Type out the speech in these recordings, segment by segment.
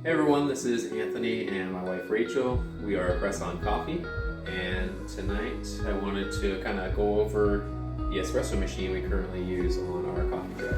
Hey everyone, this is Anthony and my wife Rachel. We are Espresso Coffee, and tonight I wanted to kind of go over the espresso machine we currently use on our coffee truck.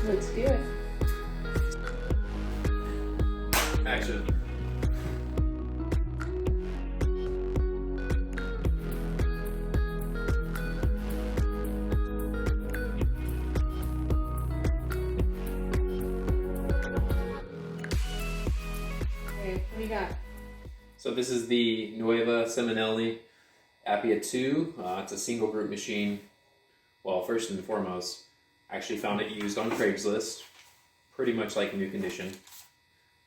Let's do it. Action. What do you got? So this is the Nuova Simonelli Appia II. It's a single group machine. Well, first and foremost, I actually found it used on Craigslist, pretty much like new condition.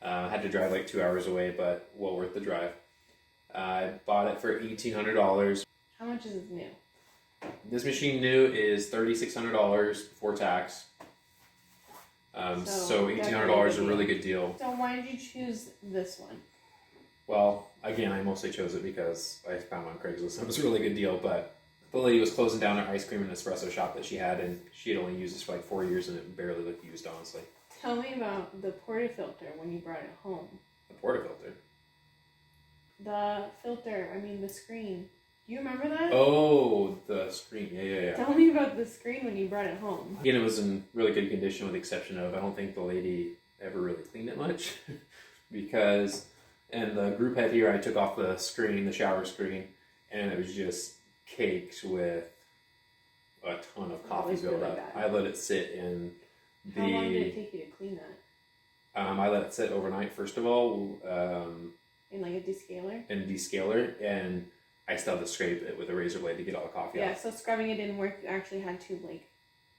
Had to drive like 2 hours away, but well worth the drive. I bought it for $1,800. How much is it new? This machine new is $3,600 before tax. So $1,800 is a really good deal. So why did you choose this one? Well, again, I mostly chose it because I found it on Craigslist. It was a really good deal, but the lady was closing down her ice cream and espresso shop that she had, and she had only used this for like 4 years, and it barely looked used, honestly. Tell me about the portafilter when you brought it home. The portafilter? The screen. Do you remember that? Oh, the screen. Yeah. Tell me about the screen when you brought it home. Again, it was in really good condition with the exception of I don't think the lady ever really cleaned it much because... And the group head here, I took off the screen, the shower screen, and it was just caked with a ton of coffee buildup. Really I let it sit in the... How long did it take you to clean that? I let it sit overnight, first of all. In like a descaler? In a descaler, and I still had to scrape it with a razor blade to get all the coffee out. Yeah, so scrubbing it didn't work. You actually had to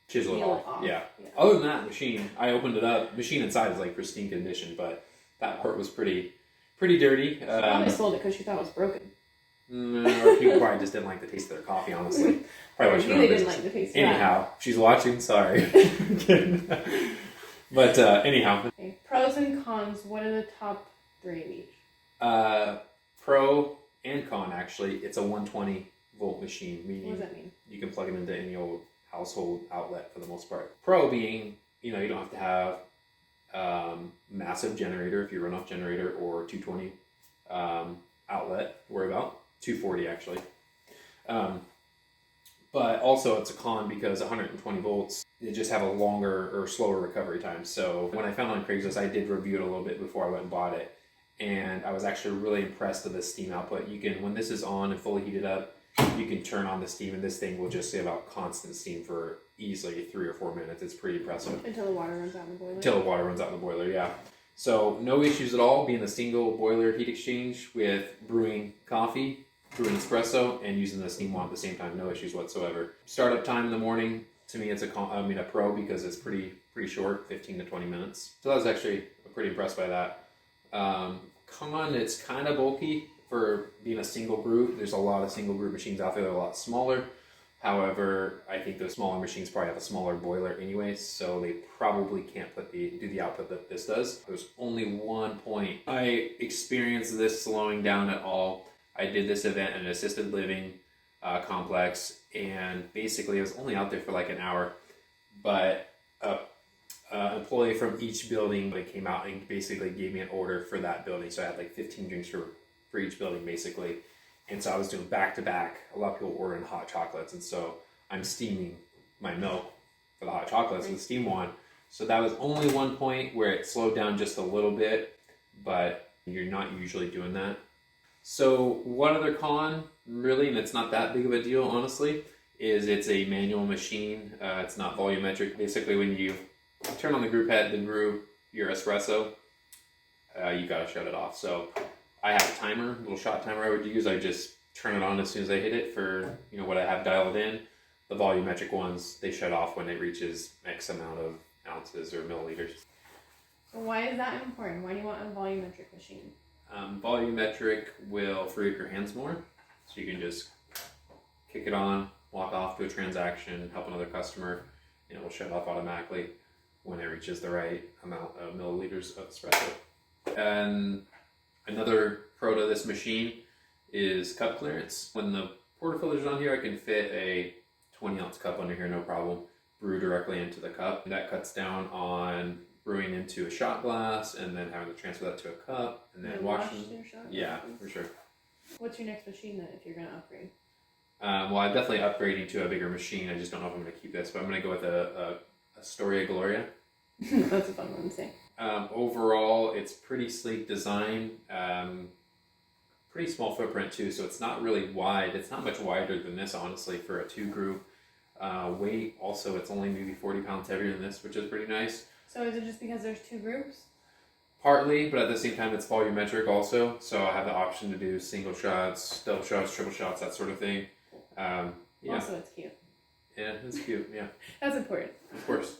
chisel it peel off. Yeah. Other than that, machine, I opened it up. Machine inside is like pristine condition, but that part was pretty dirty. She probably sold it because she thought it was broken. Or people probably just didn't like the taste of their coffee, honestly. Probably really didn't like the taste of that. Anyhow, she's watching, sorry. But anyhow. Okay. Pros and cons, what are the top 3 of each? Pro and con, actually, it's a 120 volt machine. Meaning what does that mean? You can plug it into any old household outlet for the most part. Pro being, you don't have to have massive generator if you run off generator or 220 outlet, worry about 240 actually. But also it's a con because 120 volts, they just have a longer or slower recovery time. So when I found it on Craigslist, I did review it a little bit before I went and bought it. And I was actually really impressed with the steam output. You can, when this is on and fully heated up, you can turn on the steam and this thing will just give out constant steam for easily 3 or 4 minutes. It's pretty impressive. Until the water runs out in the boiler? Until the water runs out in the boiler, yeah. So no issues at all being a single boiler heat exchange with brewing coffee, brewing espresso, and using the steam wand at the same time. No issues whatsoever. Startup time in the morning, to me it's a pro because it's pretty short, 15 to 20 minutes. So I was actually pretty impressed by that. Con, it's kind of bulky for being a single group. There's a lot of single group machines out there that are a lot smaller. However, I think those smaller machines probably have a smaller boiler anyway, so they probably can't do the output that this does. There's only one point I experienced this slowing down at all. I did this event in an assisted living complex, and basically I was only out there for like an hour, but an employee from each building came out and basically gave me an order for that building. So I had like 15 drinks for each building basically. And so I was doing back to back. A lot of people ordering hot chocolates, and so I'm steaming my milk for the hot chocolates with the steam wand. So that was only one point where it slowed down just a little bit, but you're not usually doing that. So one other con, really, and it's not that big of a deal, honestly, is it's a manual machine. It's not volumetric. Basically, when you turn on the group head to brew your espresso, you gotta shut it off. So I have a timer, a little shot timer I would use. I just turn it on as soon as I hit it for what I have dialed in. The volumetric ones, they shut off when it reaches X amount of ounces or milliliters. So why is that important? Why do you want a volumetric machine? Volumetric will free up your hands more. So you can just kick it on, walk off to a transaction, help another customer, and it will shut off automatically when it reaches the right amount of milliliters of espresso. And another pro to this machine is cup clearance. When the portafilter's on here, I can fit a 20-ounce cup under here, no problem. Brew directly into the cup. That cuts down on brewing into a shot glass and then having to transfer that to a cup and then washing. Yeah, for sure. What's your next machine then if you're going to upgrade? Well, I'm definitely upgrading to a bigger machine. I just don't know if I'm going to keep this, but I'm going to go with a Astoria Gloria. That's a fun one to say. Overall, it's pretty sleek design. Pretty small footprint too, so it's not really wide. It's not much wider than this, honestly, for a 2-group. Weight, also, it's only maybe 40 pounds heavier than this, which is pretty nice. So is it just because there's 2 groups? Partly, but at the same time, it's volumetric also, so I have the option to do single shots, double shots, triple shots, that sort of thing. Yeah. Also, it's cute. Yeah, it's cute, yeah. That's important. Of course.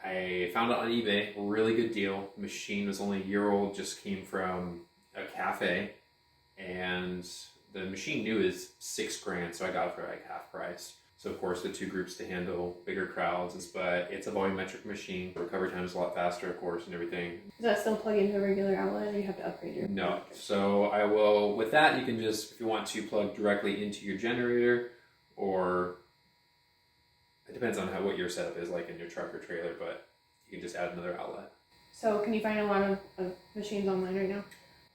I found it on eBay, a really good deal. The machine was only a year old, just came from a cafe, and the machine new is $6,000, so I got it for like half price. So of course the 2 groups to handle bigger crowds, but it's a volumetric machine. Recovery time is a lot faster, of course, and everything. Does that still plug into a regular outlet, or you have to upgrade your? No. So I will. With that, you can just, if you want to, plug directly into your generator, or it depends on what your setup is like in your truck or trailer, but you can just add another outlet. So can you find a lot of machines online right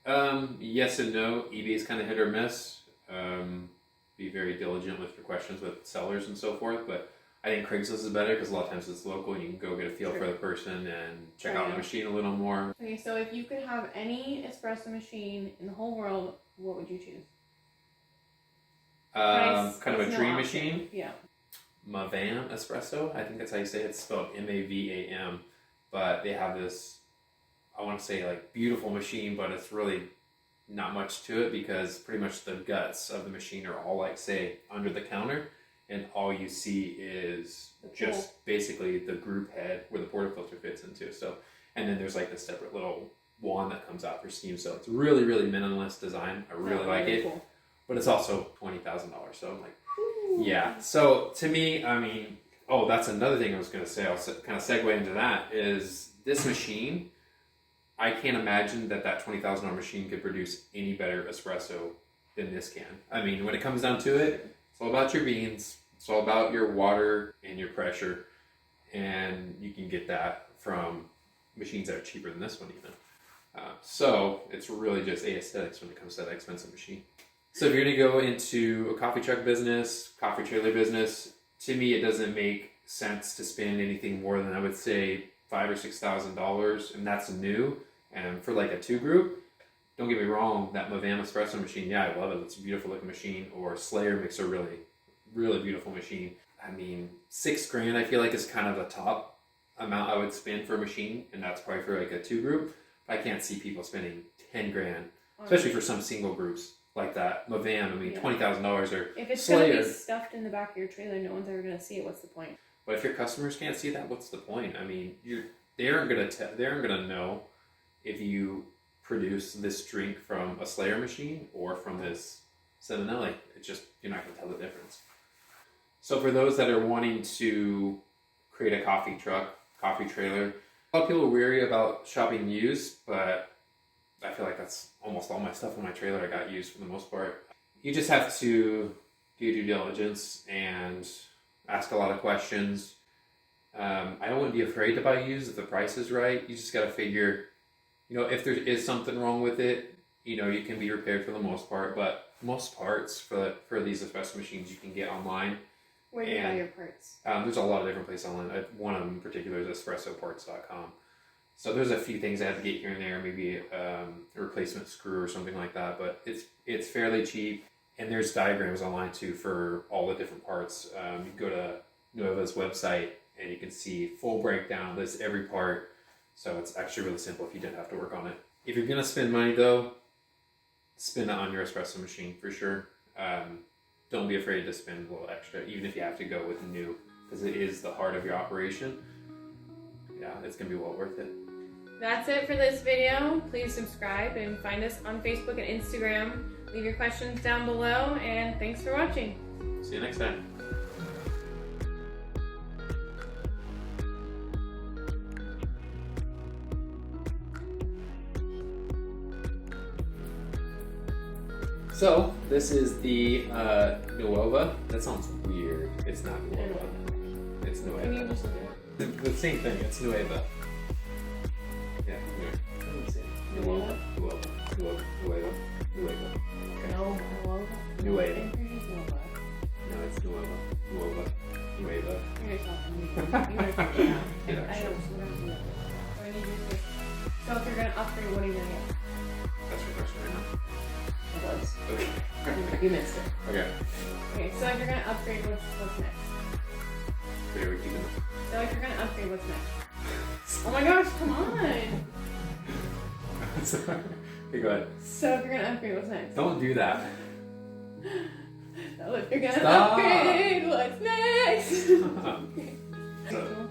now? Yes and no. eBay is kind of hit or miss. Be very diligent with your questions with sellers and so forth, but I think Craigslist is better because a lot of times it's local and you can go get a feel for the person and check out the machine a little more. Okay, so if you could have any espresso machine in the whole world, what would you choose? Kind of a dream machine? Yeah. Mavam Espresso, I think that's how you say it. It's spelled M-A-V-A-M, but they have this, I want to say like beautiful machine, but it's really not much to it because pretty much the guts of the machine are all like, say, under the counter, and all you see is just basically the group head where the portafilter fits into. So, and then there's like this separate little wand that comes out for steam. So it's really, really minimalist design. I really like it, cool. But it's also $20,000. So I'm like, ooh. Yeah. So to me, I mean, oh, that's another thing I was going to say. I'll kind of segue into that. Is this machine? I can't imagine that $20,000 machine could produce any better espresso than this can. I mean, when it comes down to it, it's all about your beans. It's all about your water and your pressure. And you can get that from machines that are cheaper than this one even. So it's really just aesthetics when it comes to that expensive machine. So if you're going to go into a coffee truck business, coffee trailer business, to me it doesn't make sense to spend anything more than, I would say, $5,000 or $6,000, and that's new. And for like a 2-group, don't get me wrong, that Mavam espresso machine, yeah, I love it. It's a beautiful looking machine. Or Slayer makes a really, really beautiful machine. I mean, $6,000 I feel like is kind of the top amount I would spend for a machine, and that's probably for like a 2-group. I can't see people spending $10,000, especially for some single groups like that. Mavam, I mean, $20,000 or if it's Slayer. Gonna be stuffed in the back of your trailer, no one's ever gonna see it. What's the point? But if your customers can't see that, what's the point? I mean, they aren't gonna know if you produce this drink from a Slayer machine or from this Simonelli. It's just, you're not gonna tell the difference. So for those that are wanting to create a coffee truck, coffee trailer, a lot of people are weary about shopping used, but I feel like that's almost all my stuff on my trailer I got used for the most part. You just have to do due diligence and ask a lot of questions. I wouldn't be afraid to buy used if the price is right. You just got to figure, if there is something wrong with it, you can be repaired for the most part. But most parts for these espresso machines you can get online. Where do you buy your parts? There's a lot of different places online. One of them in particular is espressoparts.com. So there's a few things I have to get here and there, maybe a replacement screw or something like that. But it's fairly cheap. And there's diagrams online too for all the different parts. You can go to Nuova's website and you can see full breakdown, lists every part. So it's actually really simple if you didn't have to work on it. If you're gonna spend money though, spend it on your espresso machine for sure. Don't be afraid to spend a little extra, even if you have to go with new, because it is the heart of your operation. Yeah, it's gonna be well worth it. That's it for this video. Please subscribe and find us on Facebook and Instagram. Leave your questions down below, and thanks for watching. See you next time. So, this is the Nuova. That sounds weird. It's not Nuova. It's Nueva. Can you just do it? The same thing. It's Nueva. Nueva. Nueva. Nueva. Okay. No, Nueva. Nova. No, it's Nueva. Nueva. Nueva. You're talking. You're talking now. Yeah, I sure. don't. What am I doing? So I need you to. So if you're gonna upgrade, what are you gonna get? That's your question right now. It was. Okay. You missed it. Okay. Okay, so if you're gonna upgrade, what's next? Wait, are we keeping this? So if you're gonna upgrade, what's next? Oh my gosh, come on! Sorry. Okay, go ahead. So if you're gonna upgrade, what's next? Don't do that. So if you're gonna Stop. upgrade, what's next? So, Cool.